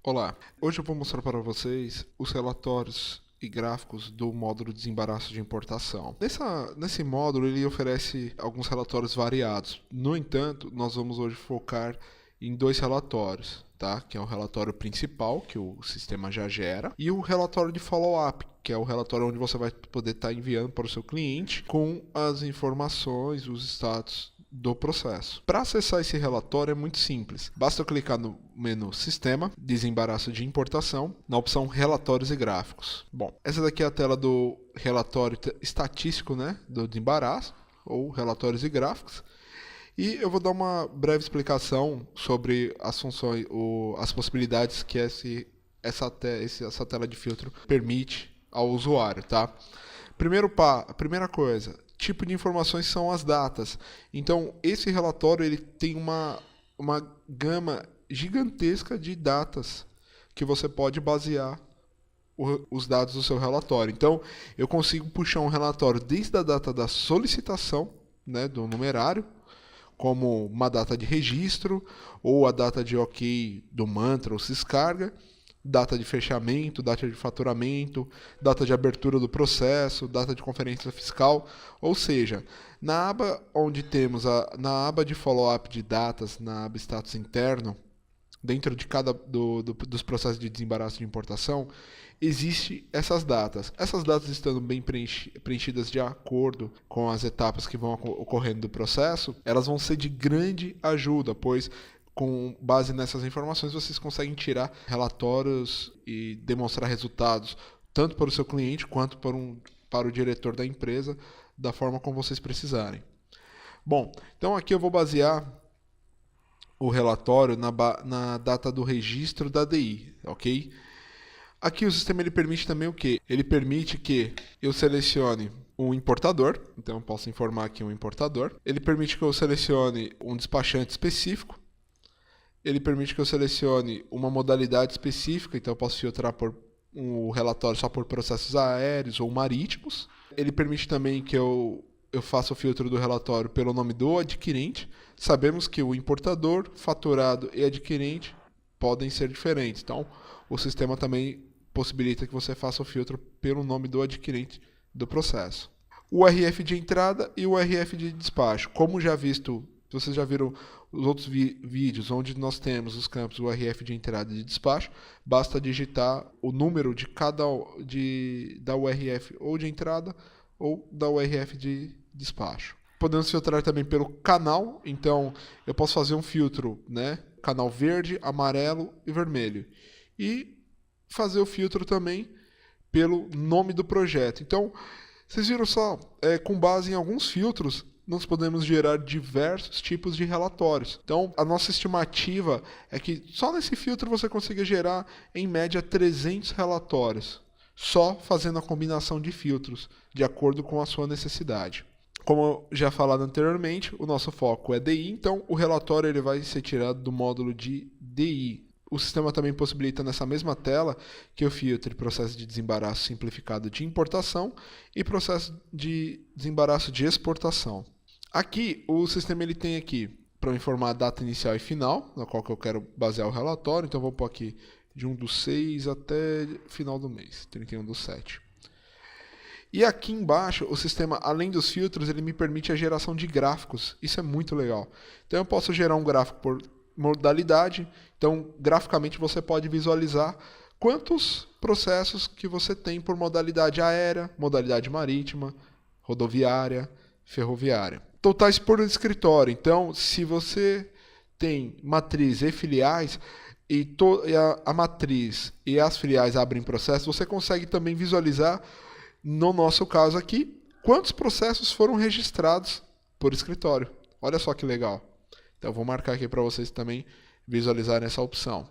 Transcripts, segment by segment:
Olá, hoje eu vou mostrar para vocês os relatórios e gráficos do módulo Desembaraço de Importação. Nesse módulo ele oferece alguns relatórios variados. No entanto, nós vamos hoje focar em dois relatórios, tá? Que é o relatório principal, que o sistema já gera, e o relatório de follow-up, que é o relatório onde você vai poder estar enviando para o seu cliente com as informações, os status do processo. Para acessar esse relatório é muito simples. Basta eu clicar no menu Sistema, Desembaraço de Importação, na opção Relatórios e Gráficos. Bom, essa daqui é a tela do relatório estatístico, né, do desembaraço, ou Relatórios e Gráficos. E eu vou dar uma breve explicação sobre as funções, as possibilidades que essa tela de filtro permite ao usuário, tá? Primeira coisa, tipo de informações são as datas. Então, esse relatório ele tem uma gama gigantesca de datas que você pode basear os dados do seu relatório. Então, eu consigo puxar um relatório desde a data da solicitação, né, do numerário, como uma data de registro, ou a data de OK do mantra ou descarga, data de fechamento, data de faturamento, data de abertura do processo, data de conferência fiscal, ou seja, na aba onde temos na aba de follow-up de datas, na aba status interno, dentro de cada dos processos de desembaraço de importação, existe essas datas. Essas datas estando bem preenchidas de acordo com as etapas que vão ocorrendo do processo, elas vão ser de grande ajuda, pois com base nessas informações vocês conseguem tirar relatórios e demonstrar resultados tanto para o seu cliente quanto para o diretor da empresa da forma como vocês precisarem. Bom, então aqui eu vou basear o relatório na data do registro da DI, ok? Aqui o sistema ele permite também o quê? Ele permite que eu selecione um importador, então eu posso informar aqui um importador. Ele permite que eu selecione um despachante específico. Ele permite que eu selecione uma modalidade específica, então eu posso filtrar por um relatório só por processos aéreos ou marítimos. Ele permite também que eu faça o filtro do relatório pelo nome do adquirente. Sabemos que o importador, faturado e adquirente podem ser diferentes, então o sistema também possibilita que você faça o filtro pelo nome do adquirente do processo. O RF de entrada e o RF de despacho. Como já visto, vocês já viram os outros vídeos onde nós temos os campos URF de entrada e de despacho, basta digitar o número de cada da URF ou de entrada ou da URF de despacho. Podemos filtrar também pelo canal, então eu posso fazer um filtro, né? Canal verde, amarelo e vermelho. E fazer o filtro também pelo nome do projeto. Então, vocês viram só, com base em alguns filtros, nós podemos gerar diversos tipos de relatórios. Então, a nossa estimativa é que só nesse filtro você consiga gerar, em média, 300 relatórios, só fazendo a combinação de filtros, de acordo com a sua necessidade. Como já falado anteriormente, o nosso foco é DI, então o relatório ele vai ser tirado do módulo de DI. O sistema também possibilita nessa mesma tela que eu filtre processo de desembaraço simplificado de importação e processo de desembaraço de exportação. Aqui, o sistema ele tem aqui para informar a data inicial e final, na qual que eu quero basear o relatório. Então, vou pôr aqui de 1/6 até final do mês, 31/7. E aqui embaixo, o sistema, além dos filtros, ele me permite a geração de gráficos. Isso é muito legal. Então, eu posso gerar um gráfico por modalidade. Então, graficamente, você pode visualizar quantos processos que você tem por modalidade aérea, modalidade marítima, rodoviária, ferroviária. Totais por escritório. Então, se você tem matriz e filiais, e a matriz e as filiais abrem processo, você consegue também visualizar, no nosso caso aqui, quantos processos foram registrados por escritório. Olha só que legal. Então, eu vou marcar aqui para vocês também visualizarem essa opção.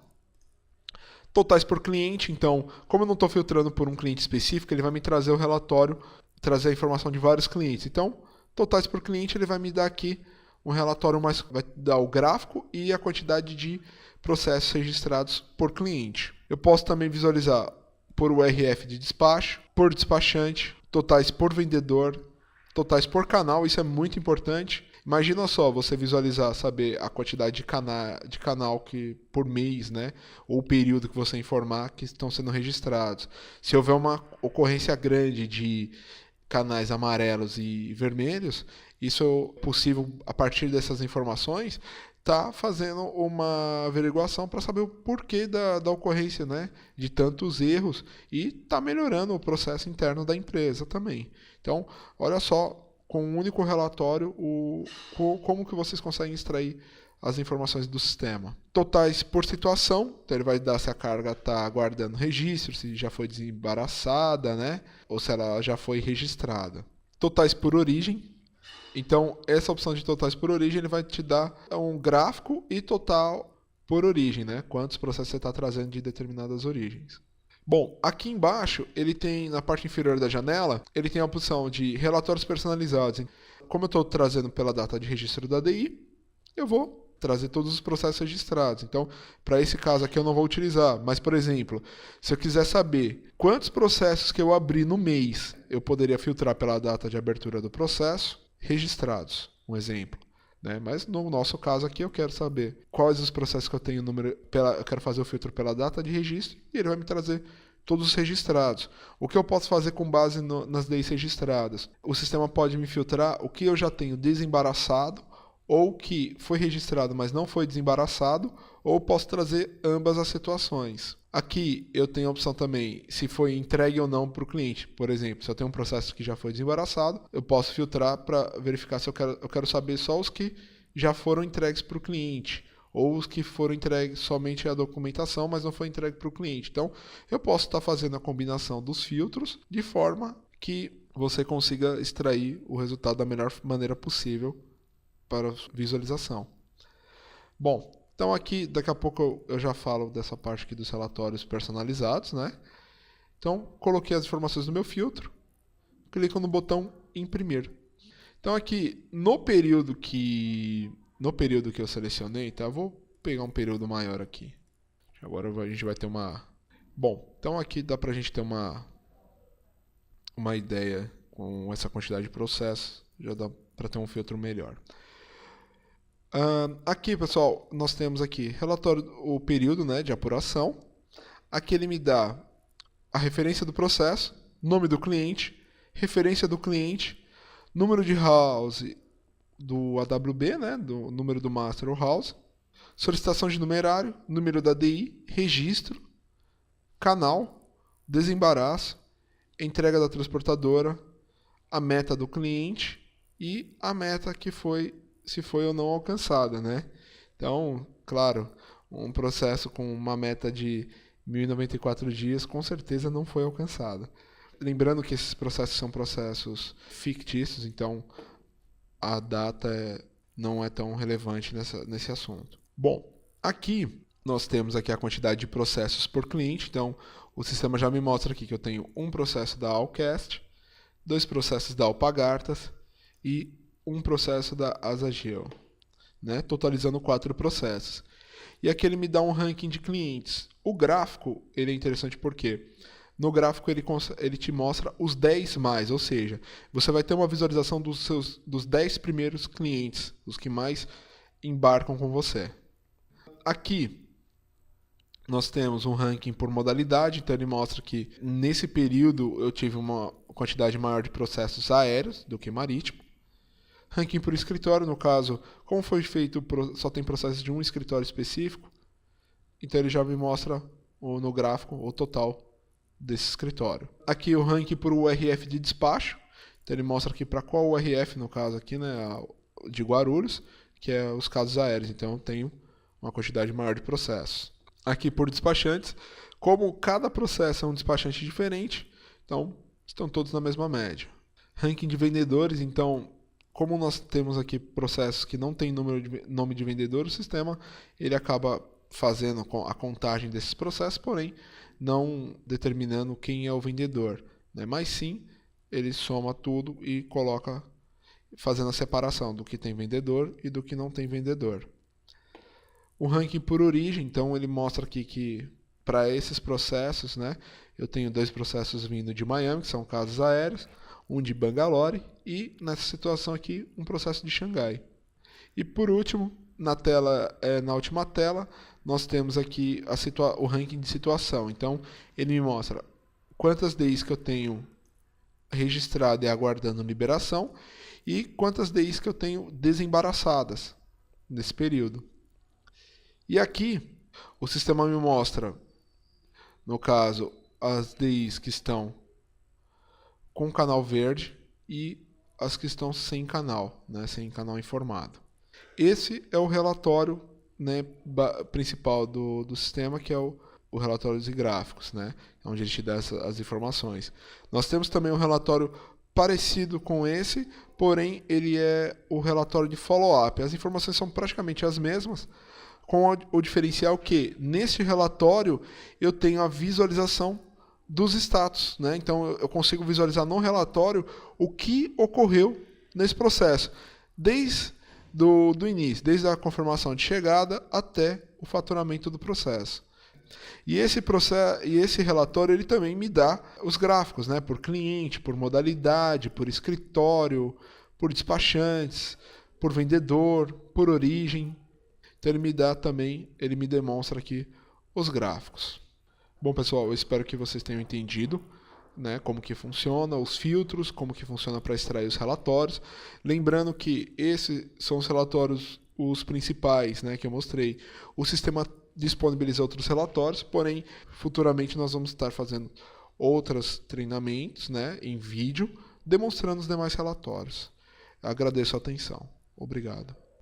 Totais por cliente. Então, como eu não estou filtrando por um cliente específico, ele vai me trazer o relatório, trazer a informação de vários clientes. Então, totais por cliente, ele vai me dar aqui um relatório vai dar o gráfico e a quantidade de processos registrados por cliente. Eu posso também visualizar por URF de despacho, por despachante, totais por vendedor, totais por canal, isso é muito importante. Imagina só, você visualizar, saber a quantidade de canal que por mês, né? Ou o período que você informar que estão sendo registrados. Se houver uma ocorrência grande de canais amarelos e vermelhos, isso é possível, a partir dessas informações, tá fazendo uma averiguação para saber o porquê da ocorrência, né, de tantos erros e tá melhorando o processo interno da empresa também. Então, olha só, com um único relatório, como que vocês conseguem extrair as informações do sistema. Totais por situação, então ele vai dar se a carga está aguardando registro, se já foi desembaraçada, né, ou se ela já foi registrada. Totais por origem. Então, essa opção de totais por origem, ele vai te dar um gráfico e total por origem, né? Quantos processos você está trazendo de determinadas origens. Bom, aqui embaixo, ele tem, na parte inferior da janela, ele tem a opção de relatórios personalizados. Como eu estou trazendo pela data de registro da DI, eu vou trazer todos os processos registrados. Então, para esse caso aqui eu não vou utilizar. Mas, por exemplo, se eu quiser saber quantos processos que eu abri no mês, eu poderia filtrar pela data de abertura do processo, registrados, um exemplo, né? Mas no nosso caso aqui eu quero saber quais os processos que eu tenho eu quero fazer o filtro pela data de registro e ele vai me trazer todos os registrados. O que eu posso fazer com base nas DIs registradas? O sistema pode me filtrar o que eu já tenho desembaraçado ou que foi registrado, mas não foi desembaraçado, ou posso trazer ambas as situações. Aqui eu tenho a opção também se foi entregue ou não para o cliente. Por exemplo, se eu tenho um processo que já foi desembaraçado, eu posso filtrar para verificar se eu quero saber só os que já foram entregues para o cliente, ou os que foram entregues somente a documentação, mas não foi entregue para o cliente. Então, eu posso estar fazendo a combinação dos filtros de forma que você consiga extrair o resultado da melhor maneira possível para visualização. Bom, então aqui daqui a pouco eu já falo dessa parte aqui dos relatórios personalizados, né? Então coloquei as informações no meu filtro, clico no botão imprimir. Então aqui no período que eu selecionei, tá? Eu vou pegar um período maior aqui. Agora a gente vai ter uma. Bom, então aqui dá pra gente ter uma ideia com essa quantidade de processos, já dá para ter um filtro melhor. Aqui, pessoal, nós temos aqui relatório, o período, né, de apuração. Aqui ele me dá a referência do processo, nome do cliente, referência do cliente, número de house do AWB, né, do número do master ou house, solicitação de numerário, número da DI, registro, canal, desembaraço, entrega da transportadora, a meta do cliente e a meta que foi, se foi ou não alcançada, né? Então, claro, um processo com uma meta de 1094 dias com certeza não foi alcançada. Lembrando que esses processos são processos fictícios, então a data não é tão relevante nesse assunto. Bom, aqui nós temos aqui a quantidade de processos por cliente, então o sistema já me mostra aqui que eu tenho um processo da Allcast, 2 processos da Alpagartas e um processo da Asageo, né? Totalizando 4 processos. E aqui ele me dá um ranking de clientes. O gráfico ele é interessante porque no gráfico ele te mostra os 10 mais, ou seja, você vai ter uma visualização dos 10 primeiros clientes, os que mais embarcam com você. Aqui nós temos um ranking por modalidade, então ele mostra que nesse período eu tive uma quantidade maior de processos aéreos do que marítimo. Ranking por escritório, no caso, como foi feito, só tem processos de um escritório específico, então ele já me mostra no gráfico o total desse escritório. Aqui o ranking por URF de despacho, então ele mostra aqui para qual URF, no caso aqui, né, de Guarulhos, que é os casos aéreos, então eu tenho uma quantidade maior de processos. Aqui por despachantes, como cada processo é um despachante diferente, então estão todos na mesma média. Ranking de vendedores, então, como nós temos aqui processos que não tem nome de vendedor, o sistema ele acaba fazendo a contagem desses processos, porém não determinando quem é o vendedor, né? Mas sim, ele soma tudo e coloca, fazendo a separação do que tem vendedor e do que não tem vendedor. O ranking por origem, então ele mostra aqui que para esses processos, né, eu tenho 2 processos vindo de Miami, que são casos aéreos, um de Bangalore e nessa situação aqui um processo de Xangai. E por último, na última tela, nós temos aqui o ranking de situação. Então, ele me mostra quantas DIs que eu tenho registrado e aguardando liberação e quantas DIs que eu tenho desembaraçadas nesse período. E aqui, o sistema me mostra, no caso, as DIs que estão com canal verde e as que estão sem canal, né, sem canal informado. Esse é o relatório, né, principal do sistema, que é o relatório de gráficos, né, onde ele te dá as informações. Nós temos também um relatório parecido com esse, porém ele é o relatório de follow-up. As informações são praticamente as mesmas, com o diferencial que, neste relatório, eu tenho a visualização dos status, né? Então eu consigo visualizar no relatório o que ocorreu nesse processo, desde do início, desde a confirmação de chegada até o faturamento do processo. E esse relatório ele também me dá os gráficos, né? Por cliente, por modalidade, por escritório, por despachantes, por vendedor, por origem. Então ele me demonstra aqui os gráficos. Bom, pessoal, eu espero que vocês tenham entendido, né, como que funciona, os filtros, como que funciona para extrair os relatórios. Lembrando que esses são os relatórios, os principais, né, que eu mostrei. O sistema disponibiliza outros relatórios, porém, futuramente nós vamos estar fazendo outros treinamentos, né, em vídeo, demonstrando os demais relatórios. Agradeço a atenção. Obrigado.